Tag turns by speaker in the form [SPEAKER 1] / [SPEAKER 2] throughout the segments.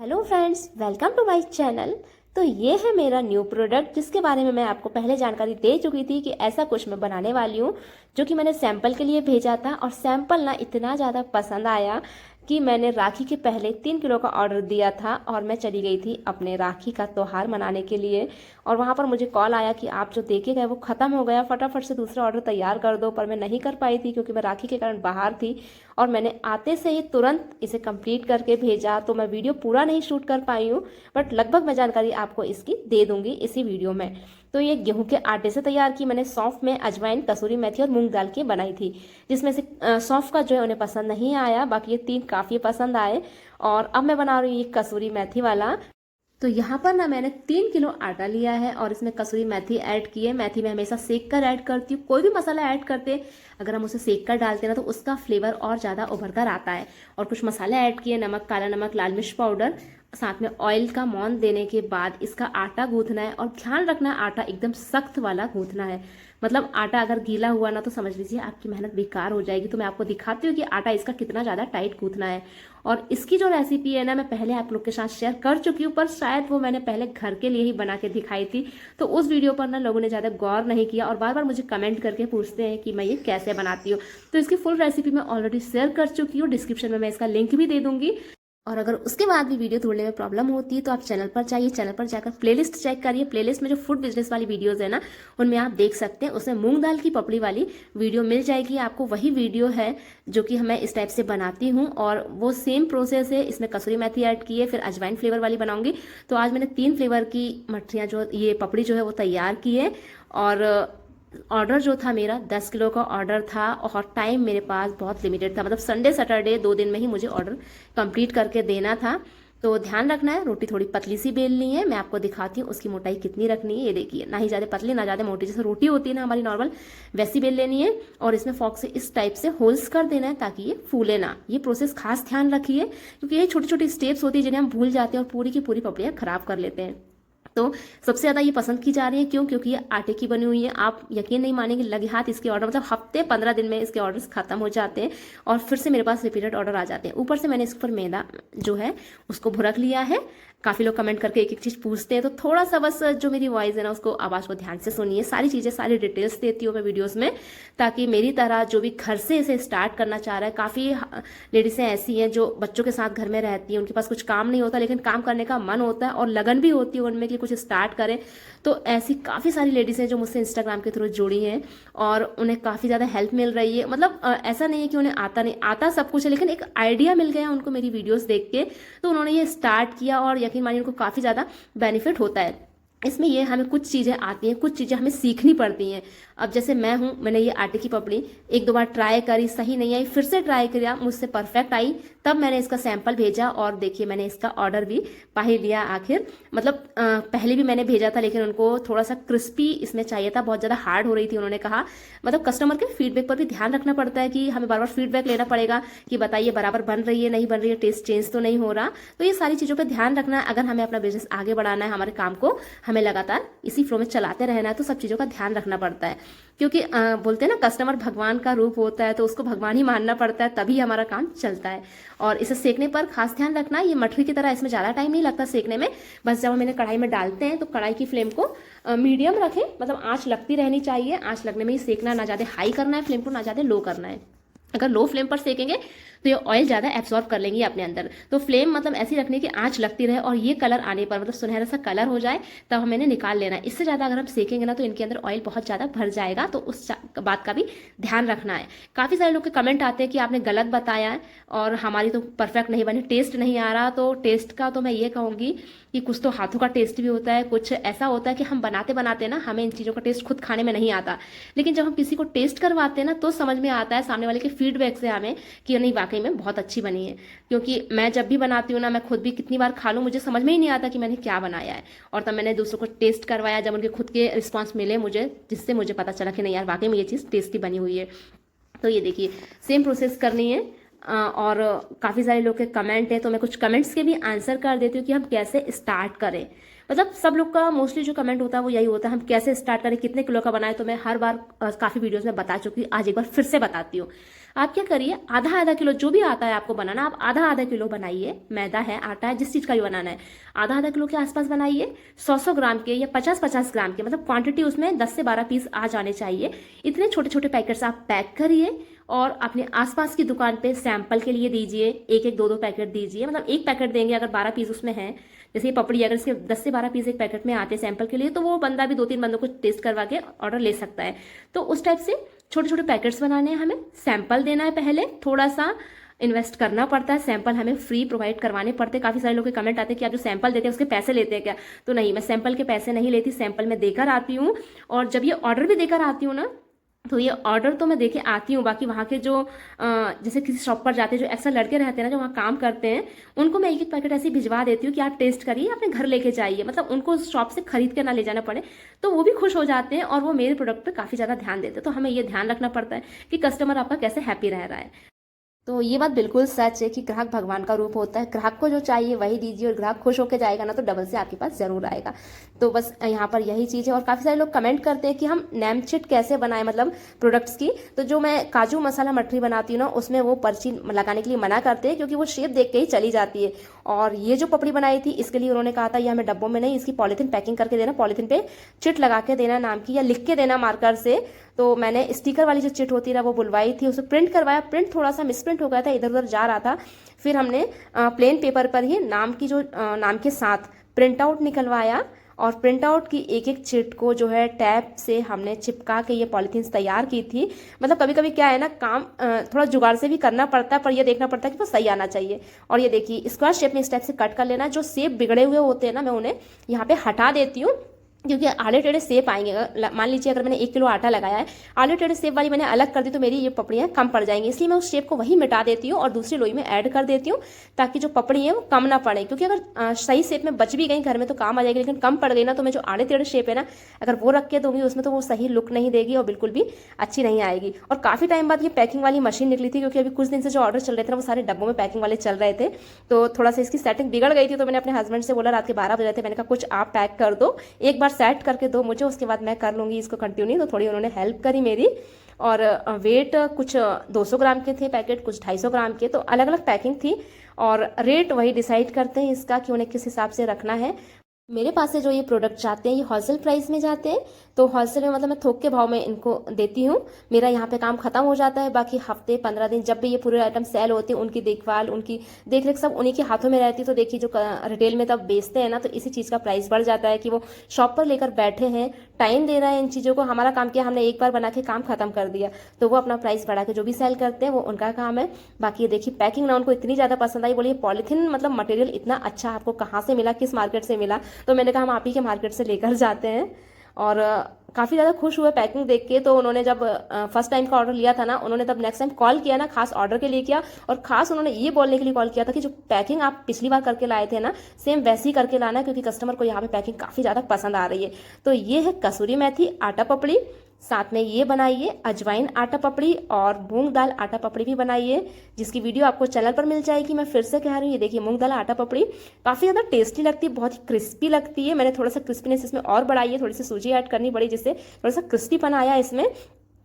[SPEAKER 1] Hello friends, welcome to my channel. तो ये है मेरा न्यू प्रोडक्ट जिसके बारे में मैं आपको पहले जानकारी दे चुकी थी कि ऐसा कुछ मैं बनाने वाली हूँ, जो कि मैंने सैंपल के लिए भेजा था और सैंपल ना इतना ज़्यादा पसंद आया कि मैंने राखी के पहले 3 किलो का ऑर्डर दिया था और मैं चली गई थी अपने राखी का त्यौहार मनाने के लिए। और वहाँ पर मुझे कॉल आया कि आप जो दे के गए वो ख़त्म हो गया, फटाफट से दूसरा ऑर्डर तैयार कर दो। पर मैं नहीं कर पाई थी क्योंकि मैं राखी के कारण बाहर थी और मैंने आते से ही तुरंत इसे कंप्लीट करके भेजा, तो मैं वीडियो पूरा नहीं शूट कर पाई हूँ, बट लगभग मैं जानकारी आपको इसकी दे दूंगी इसी वीडियो में। तो ये गेहूं के आटे से तैयार की मैंने, सौंफ में अजवाइन, कसूरी मेथी और मूंग दाल की बनाई थी, जिसमें से सौंफ का जो है उन्हें पसंद नहीं आया, बाकी ये 3 काफ़ी पसंद आए। और अब मैं बना रही हूँ ये कसूरी मेथी वाला। तो यहाँ पर ना मैंने 3 किलो आटा लिया है और इसमें कसूरी मेथी ऐड की है। मेथी मैं हमेशा सेक कर ऐड करती हूँ, कोई भी मसाला ऐड करते अगर हम उसे सेक कर डालते हैं ना तो उसका फ्लेवर और ज़्यादा उभर कर आता है। और कुछ मसाले ऐड किए, नमक, काला नमक, लाल मिर्च पाउडर, साथ में ऑयल का मौन देने के बाद इसका आटा गूंथना है। और ध्यान रखना है आटा एकदम सख्त वाला गूंथना है, मतलब आटा अगर गीला हुआ ना तो समझ लीजिए आपकी मेहनत बेकार हो जाएगी। तो मैं आपको दिखाती हूँ कि आटा इसका कितना ज़्यादा टाइट गूंथना है। और इसकी जो रेसिपी है ना मैं पहले आप लोग के साथ शेयर कर चुकी हूँ, पर शायद वो मैंने पहले घर के लिए ही बना के दिखाई थी, तो उस वीडियो पर ना लोगों ने ज़्यादा गौर नहीं किया और बार बार मुझे कमेंट करके पूछते हैं कि मैं ये कैसे बनाती हूँ। तो इसकी फुल रेसिपी मैं ऑलरेडी शेयर कर चुकी हूँ, डिस्क्रिप्शन में मैं इसका लिंक भी दे दूंगी। और अगर उसके बाद भी वीडियो ढूंढने में प्रॉब्लम होती है तो आप चैनल पर जाइए, चैनल पर जाकर प्लेलिस्ट चेक करिए। प्लेलिस्ट में जो फूड बिजनेस वाली वीडियोस है ना उनमें आप देख सकते हैं, उसमें मूंग दाल की पपड़ी वाली वीडियो मिल जाएगी आपको। वही वीडियो है जो कि मैं इस टाइप से बनाती हूँ और वो सेम प्रोसेस है। इसमें कसूरी मेथी ऐड की है, फिर अजवाइन फ्लेवर वाली बनाऊंगी। तो आज मैंने 3 फ्लेवर की मठरियाँ जो ये पपड़ी जो है वो तैयार की है। और ऑर्डर जो था मेरा 10 किलो का ऑर्डर था और टाइम मेरे पास बहुत लिमिटेड था, मतलब संडे सैटरडे 2 दिन में ही मुझे ऑर्डर कंप्लीट करके देना था। तो ध्यान रखना है, रोटी थोड़ी पतली सी बेलनी है। मैं आपको दिखाती हूँ उसकी मोटाई कितनी रखनी है। ये देखिए, ना ही ज़्यादा पतली ना ज़्यादा मोटी, जैसे रोटी होती है ना हमारी नॉर्मल, वैसी बेल लेनी है। और इसमें फॉक से इस टाइप से होल्स कर देना है ताकि ये फूले ना। ये प्रोसेस खास ध्यान रखिए क्योंकि ये छोटी छोटी स्टेप्स होती है जिन्हें हम भूल जाते हैं और पूरी की पूरी पपड़ियाँ खराब कर लेते हैं। तो सबसे ज़्यादा ये पसंद की जा रही है, क्यों? क्योंकि ये आटे की बनी हुई है। आप यकीन नहीं मानेंगे, लगे हाथ इसके ऑर्डर, मतलब हफ्ते 15 दिन में इसके ऑर्डर्स खत्म हो जाते हैं और फिर से मेरे पास रिपीटेड ऑर्डर आ जाते हैं। ऊपर से मैंने इस पर मैदा जो है उसको भुरक लिया है। काफ़ी लोग कमेंट करके एक एक चीज़ पूछते हैं, तो थोड़ा सा बस जो मेरी वॉइस है ना उसको, आवाज़ को ध्यान से सुनिए। सारी चीज़ें, सारी डिटेल्स देती हूँ मैं वीडियोज़ में, ताकि मेरी तरह जो भी घर से इसे स्टार्ट करना चाह रहा है, काफ़ी लेडीज़ें ऐसी हैं जो बच्चों के साथ घर में रहती हैं, उनके पास कुछ काम नहीं होता लेकिन काम करने का मन होता है और लगन भी होती है उनमें कि कुछ स्टार्ट करें। तो ऐसी काफ़ी सारी लेडीज़ हैं जो मुझसे इंस्टाग्राम के थ्रू जुड़ी हैं और उन्हें काफ़ी ज़्यादा हेल्प मिल रही है। मतलब ऐसा नहीं है कि उन्हें आता नहीं, आता सब कुछ है, लेकिन एक आइडिया मिल गया उनको मेरी वीडियोस देख के, तो उन्होंने ये स्टार्ट किया और यकीन मानिए उनको काफ़ी ज़्यादा बेनिफिट होता है। इसमें ये हमें कुछ चीज़ें आती हैं, कुछ चीज़ें हमें सीखनी पड़ती हैं। अब जैसे मैं हूँ, मैंने ये आटे की पपड़ी 1-2 बार ट्राई करी, सही नहीं आई, फिर से ट्राई किया, मुझसे परफेक्ट आई, तब मैंने इसका सैंपल भेजा और देखिए मैंने इसका ऑर्डर भी पा ही लिया आखिर। मतलब पहले भी मैंने भेजा था लेकिन उनको थोड़ा सा क्रिस्पी इसमें चाहिए था, बहुत ज़्यादा हार्ड हो रही थी। उन्होंने कहा, मतलब कस्टमर के फीडबैक पर भी ध्यान रखना पड़ता है कि हमें बार बार फीडबैक लेना पड़ेगा कि बताइए बराबर बन रही है, नहीं बन रही है, टेस्ट चेंज तो नहीं हो रहा। तो ये सारी चीज़ों पर ध्यान रखना है। अगर हमें अपना बिजनेस आगे बढ़ाना है, हमारे काम को हमें लगातार इसी फ्लो में चलाते रहना है, तो सब चीज़ों का ध्यान रखना पड़ता है। क्योंकि बोलते हैं ना, कस्टमर भगवान का रूप होता है, तो उसको भगवान ही मानना पड़ता है, तभी हमारा काम चलता है। और इसे सेकने पर खास ध्यान रखना, ये मठरी की तरह इसमें ज़्यादा टाइम नहीं लगता सेकने में। बस जब हम इन्हें कढ़ाई में डालते हैं तो कढ़ाई की फ्लेम को मीडियम रखें, मतलब आँच लगती रहनी चाहिए। आँच लगने में ही सेकना, ना ज़्यादा हाई करना है फ्लेम को, ना ज़्यादा लो करना है। अगर लो फ्लेम पर सेकेंगे तो ये ऑयल ज़्यादा एब्सॉर्ब कर लेंगी अपने अंदर। तो फ्लेम मतलब ऐसी रखनी कि आंच लगती रहे और ये कलर आने पर, मतलब सुनहरा सा कलर हो जाए, तब हमें इन्हें निकाल लेना है। इससे ज़्यादा अगर हम सेकेंगे ना तो इनके अंदर ऑयल बहुत ज़्यादा भर जाएगा, तो उस बात का भी ध्यान रखना है। काफ़ी सारे लोग के कमेंट आते हैं कि आपने गलत बताया है और हमारी तो परफेक्ट नहीं बनी, टेस्ट नहीं आ रहा। तो टेस्ट का तो मैं ये कहूँगी कि कुछ तो हाथों का टेस्ट भी होता है, कुछ ऐसा होता है कि हम बनाते बनाते ना हमें इन चीज़ों का टेस्ट खुद खाने में नहीं आता, लेकिन जब हम किसी को टेस्ट करवाते हैं ना तो समझ में आता है सामने वाले के फीडबैक से हमें कि नहीं वाकई में बहुत अच्छी बनी है। क्योंकि मैं जब भी बनाती हूँ ना, मैं खुद भी कितनी बार खा लूँ, मुझे समझ में ही नहीं आता कि मैंने क्या बनाया है। और तब मैंने दूसरों को टेस्ट करवाया, जब उनके खुद के रिस्पॉन्स मिले मुझे, जिससे मुझे पता चला कि नहीं यार वाकई में ये चीज़ टेस्टी बनी हुई है। तो ये देखिए, सेम प्रोसेस करनी है। और काफ़ी सारे लोग के कमेंट है, तो मैं कुछ कमेंट्स के भी आंसर कर देती हूँ कि हम कैसे स्टार्ट करें। मतलब सब लोग का मोस्टली जो कमेंट होता है वो यही होता है हम कैसे स्टार्ट करें, कितने किलो का बनाए। तो मैं हर बार काफ़ी वीडियोस में बता चुकी हूँ, आज एक बार फिर से बताती हूँ। आप क्या करिए, आधा आधा किलो जो भी आता है आपको बनाना, आप आधा आधा किलो बनाइए। मैदा है, आटा है, जिस चीज़ का भी बनाना है आधा आधा किलो के आसपास बनाइए। 100 ग्राम के या 50 ग्राम के, मतलब क्वांटिटी उसमें 10 से 12 पीस आ जाने चाहिए। इतने छोटे छोटे पैकेट्स आप पैक करिए और अपने आसपास की दुकान पे सैंपल के लिए दीजिए। एक एक दो दो पैकेट दीजिए, मतलब एक पैकेट देंगे अगर 12 पीस उसमें है, जैसे ये पपड़ी अगर इसके 10 से 12 पीस एक पैकेट में आते हैं सैंपल के लिए, तो वो बंदा भी 2-3 बंदों को टेस्ट करवा के ऑर्डर ले सकता है। तो उस टाइप से छोटे छोटे पैकेट्स बनाने हैं, हमें सैंपल देना है। पहले थोड़ा सा इन्वेस्ट करना पड़ता है, सैंपल हमें फ्री प्रोवाइड करवाने पड़ते हैं। काफ़ी सारे लोग के कमेंट आते हैं कि आप जो सैंपल देते हैं उसके पैसे लेते हैं क्या। तो नहीं, मैं सैंपल के पैसे नहीं लेती, सैंपल मैं देकर आती हूँ। और जब ये ऑर्डर भी देकर आती हूँ ना, तो ये ऑर्डर तो मैं देके आती हूँ, बाकी वहाँ के जो जैसे किसी शॉप पर जाते हैं, जो एक्स्ट्रा लड़के रहते हैं ना जो वहाँ काम करते हैं, उनको मैं एक एक पैकेट ऐसे भिजवा देती हूँ कि आप टेस्ट करिए, अपने घर लेके जाइए, मतलब उनको शॉप से खरीद के ना ले जाना पड़े। तो वो भी खुश हो जाते हैं और वो मेरे प्रोडक्ट पे काफ़ी ज़्यादा ध्यान देते हैं। तो हमें ये ध्यान रखना पड़ता है कि कस्टमर आपका कैसे हैप्पी रह रहा है। तो ये बात बिल्कुल सच है कि ग्राहक भगवान का रूप होता है। ग्राहक को जो चाहिए वही दीजिए और ग्राहक खुश होकर जाएगा ना, तो डबल से आपके पास जरूर आएगा। तो बस यहाँ पर यही चीज़ है। और काफ़ी सारे लोग कमेंट करते हैं कि हम नेम शीट कैसे बनाएं, मतलब प्रोडक्ट्स की। तो जो मैं काजू मसाला मठरी बनाती हूँ ना, उसमें वो पर्ची लगाने के लिए मना करते हैं, क्योंकि वो शेप देख के ही चली जाती है। और ये जो पपड़ी बनाई थी इसके लिए उन्होंने कहा था ये हमें डब्बों में नहीं, इसकी पॉलीथीन पैकिंग करके देना, पॉलीथीन पे चिट लगा के देना नाम की, या लिख के देना मार्कर से। तो मैंने स्टिकर वाली जो चिट होती है ना वो बुलवाई थी, उसे प्रिंट करवाया। प्रिंट थोड़ा सा मिसप्रिंट हो गया था, इधर उधर जा रहा था। फिर हमने प्लेन पेपर पर ही नाम की जो नाम के साथ प्रिंट आउट निकलवाया, और प्रिंट आउट की एक एक चिट को जो है टैप से हमने चिपका के ये पॉलीथीन तैयार की थी। मतलब कभी कभी क्या है ना, काम थोड़ा जुगाड़ से भी करना पड़ता है, पर ये देखना पड़ता है कि वो सही आना चाहिए। और ये देखिए स्क्वायर शेप में इस टाइप से कट कर लेना। जो शेप बिगड़े हुए होते हैं ना, मैं उन्हें यहाँ पे हटा देती हूँ, क्योंकि आले टेढ़े सेप आएंगे। मान लीजिए अगर मैंने 1 किलो आटा लगाया है, आले टेढ़े सेप वाली मैंने अलग कर दी, तो मेरी ये पपड़ियाँ कम पड़ जाएंगी। इसलिए मैं उस शेप को वही मिटा देती हूँ और दूसरी लोई में ऐड कर देती हूँ, ताकि जो पपड़ी है वो कम ना पड़े। क्योंकि अगर सही शेप में बच भी गई घर में तो काम आ जाएगी, लेकिन कम पड़ गई ना, तो मैं जो आड़े टेढ़े शेप है ना, अगर वो रख के दूंगी उसमें, तो वो सही लुक नहीं देगी और बिल्कुल भी अच्छी नहीं आएगी। और काफ़ी टाइम बाद ये पैकिंग वाली मशीन निकली थी, क्योंकि अभी कुछ दिन से जो ऑर्डर चल रहे थे ना वो सारे डब्बों में पैकिंग वाले चल रहे थे। तो थोड़ा सा इसकी सेटिंग बिगड़ गई थी, तो मैंने अपने हस्बैंड से बोला, रात के 12 बजे थे, मैंने कहा कुछ आप पैक कर दो, एक बार सेट करके दो मुझे, उसके बाद मैं कर लूँगी इसको कंटिन्यू। तो थोड़ी उन्होंने हेल्प करी मेरी। और वेट कुछ 200 ग्राम के थे पैकेट, कुछ 250 ग्राम के, तो अलग अलग पैकिंग थी। और रेट वही डिसाइड करते हैं इसका कि उन्हें किस हिसाब से रखना है। मेरे पास से जो ये प्रोडक्ट जाते हैं ये होलसेल प्राइस में जाते हैं। तो होलसेल में मतलब मैं थोक के भाव में इनको देती हूँ। मेरा यहाँ पे काम खत्म हो जाता है, बाकी हफ्ते 15 दिन जब भी ये पूरे आइटम सेल होते हैं, उनकी देखभाल, उनकी देख रेख सब उन्हीं के हाथों में रहती है। तो देखिए जो रिटेल में तब बेचते हैं ना, तो इसी चीज़ का प्राइस बढ़ जाता है कि वो शॉप पर लेकर बैठे हैं, टाइम दे रहे हैं इन चीज़ों को। हमारा काम किया, हमने एक बार बना के काम खत्म कर दिया, तो वो अपना प्राइस बढ़ा के जो भी सेल करते हैं वो उनका काम है। बाकी ये देखिए पैकिंग ना उनको इतनी ज़्यादा पसंद आई, बोलिए पॉलीथीन मतलब मटेरियल इतना अच्छा आपको कहाँ से मिला, किस मार्केट से मिला। तो मैंने कहा हम आप ही के मार्केट से लेकर जाते हैं। और काफ़ी ज़्यादा खुश हुए पैकिंग देख के। तो उन्होंने जब फर्स्ट टाइम का ऑर्डर लिया था ना, उन्होंने तब नेक्स्ट टाइम कॉल किया ना, खास ऑर्डर के लिए किया। और खास उन्होंने ये बोलने के लिए कॉल किया था कि जो पैकिंग आप पिछली बार करके लाए थे ना, सेम वैसी ही करके लाना, क्योंकि कस्टमर को यहाँ पे पैकिंग काफ़ी ज़्यादा पसंद आ रही है। तो ये है कसूरी मेथी आटा पपड़ी, साथ में ये बनाइए अजवाइन आटा पपड़ी और मूंग दाल आटा पपड़ी भी बनाइए, जिसकी वीडियो आपको चैनल पर मिल जाएगी। मैं फिर से कह रही हूँ, ये देखिए मूंग दाल आटा पपड़ी काफ़ी ज़्यादा टेस्टी लगती है, बहुत ही क्रिस्पी लगती है। मैंने थोड़ा सा क्रिस्पीनेस इसमें और बढ़ाई है, थोड़ी सी सूजी ऐड करनी पड़ी, जिससे थोड़ा सा क्रिस्पीपन आया इसमें।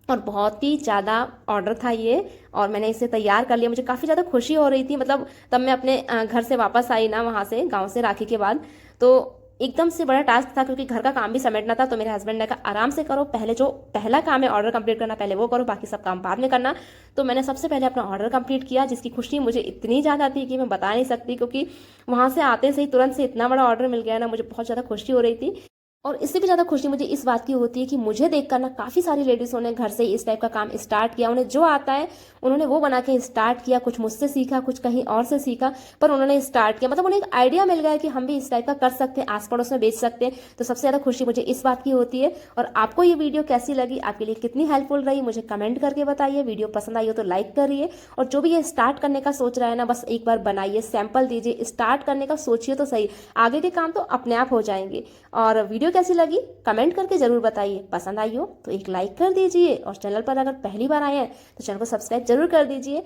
[SPEAKER 1] और बहुत ही ज़्यादा ऑर्डर था ये, और मैंने इसे तैयार कर लिया। मुझे काफ़ी ज़्यादा खुशी हो रही थी, मतलब तब मैं अपने घर से वापस आई ना, वहाँ से गाँव से राखी के बाद, तो एकदम से बड़ा टास्क था, क्योंकि घर का काम भी समेटना था। तो मेरे हस्बैंड ने कहा आराम से करो, पहले जो पहला काम है ऑर्डर कंप्लीट करना, पहले वो करो, बाकी सब काम बाद में करना। तो मैंने सबसे पहले अपना ऑर्डर कंप्लीट किया, जिसकी खुशी मुझे इतनी ज़्यादा थी कि मैं बता नहीं सकती। क्योंकि वहाँ से आते से ही तुरंत से इतना बड़ा ऑर्डर मिल गया ना, मुझे बहुत ज़्यादा खुशी हो रही थी। और इससे भी ज़्यादा खुशी मुझे इस बात की होती है कि मुझे देखकर ना काफ़ी सारी लेडीज़ों ने घर से इस टाइप का काम स्टार्ट किया। उन्हें जो आता है उन्होंने वो बना के स्टार्ट किया, कुछ मुझसे सीखा, कुछ कहीं और से सीखा, पर उन्होंने स्टार्ट किया। मतलब उन्हें एक आइडिया मिल गया कि हम भी इस टाइप का कर सकते हैं, आस पड़ोस में बेच सकते हैं। तो सबसे ज़्यादा खुशी मुझे इस बात की होती है। और आपको ये वीडियो कैसी लगी, आपके लिए कितनी हेल्पफुल रही, मुझे कमेंट करके बताइए। वीडियो पसंद आई हो तो लाइक करिए, और जो भी ये स्टार्ट करने का सोच रहा है ना, बस एक बार बनाइए, सैंपल दीजिए, स्टार्ट करने का सोचिए तो सही, आगे के काम तो अपने आप हो जाएंगे। और वीडियो कैसी लगी कमेंट करके जरूर बताइए। पसंद आई हो तो एक लाइक कर दीजिए, और चैनल पर अगर पहली बार आए हैं तो चैनल को सब्सक्राइब जरूर कर दीजिए।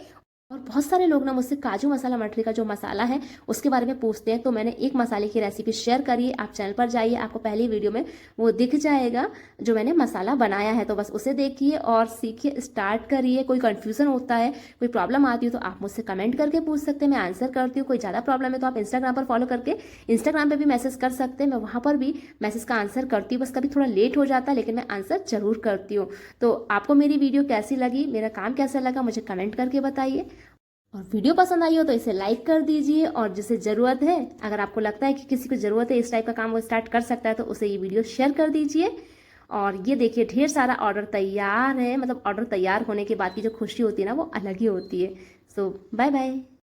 [SPEAKER 1] और बहुत सारे लोग ना मुझसे काजू मसाला मटरी का जो मसाला है उसके बारे में पूछते हैं, तो मैंने एक मसाले की रेसिपी शेयर करी है। आप चैनल पर जाइए, आपको पहली वीडियो में वो दिख जाएगा जो मैंने मसाला बनाया है, तो बस उसे देखिए और सीखिए, स्टार्ट करिए। कोई कन्फ्यूज़न होता है, कोई प्रॉब्लम आती है तो आप मुझसे कमेंट करके पूछ सकते हैं, मैं आंसर करती हूँ। कोई ज़्यादा प्रॉब्लम है तो आप इंस्टाग्राम पर फॉलो करके इंस्टाग्राम पर भी मैसेज कर सकते हैं, मैं वहाँ पर भी मैसेज का आंसर करती हूँ। बस कभी थोड़ा लेट हो जाता है लेकिन मैं आंसर ज़रूर करती हूँ। तो आपको मेरी वीडियो कैसी लगी, मेरा काम कैसा लगा, मुझे कमेंट करके बताइए। और वीडियो पसंद आई हो तो इसे लाइक कर दीजिए, और जिसे ज़रूरत है, अगर आपको लगता है कि किसी को ज़रूरत है इस टाइप का काम वो स्टार्ट कर सकता है, तो उसे ये वीडियो शेयर कर दीजिए। और ये देखिए ढेर सारा ऑर्डर तैयार है, मतलब ऑर्डर तैयार होने के बाद की जो खुशी होती है ना वो अलग ही होती है। सो बाय बाय।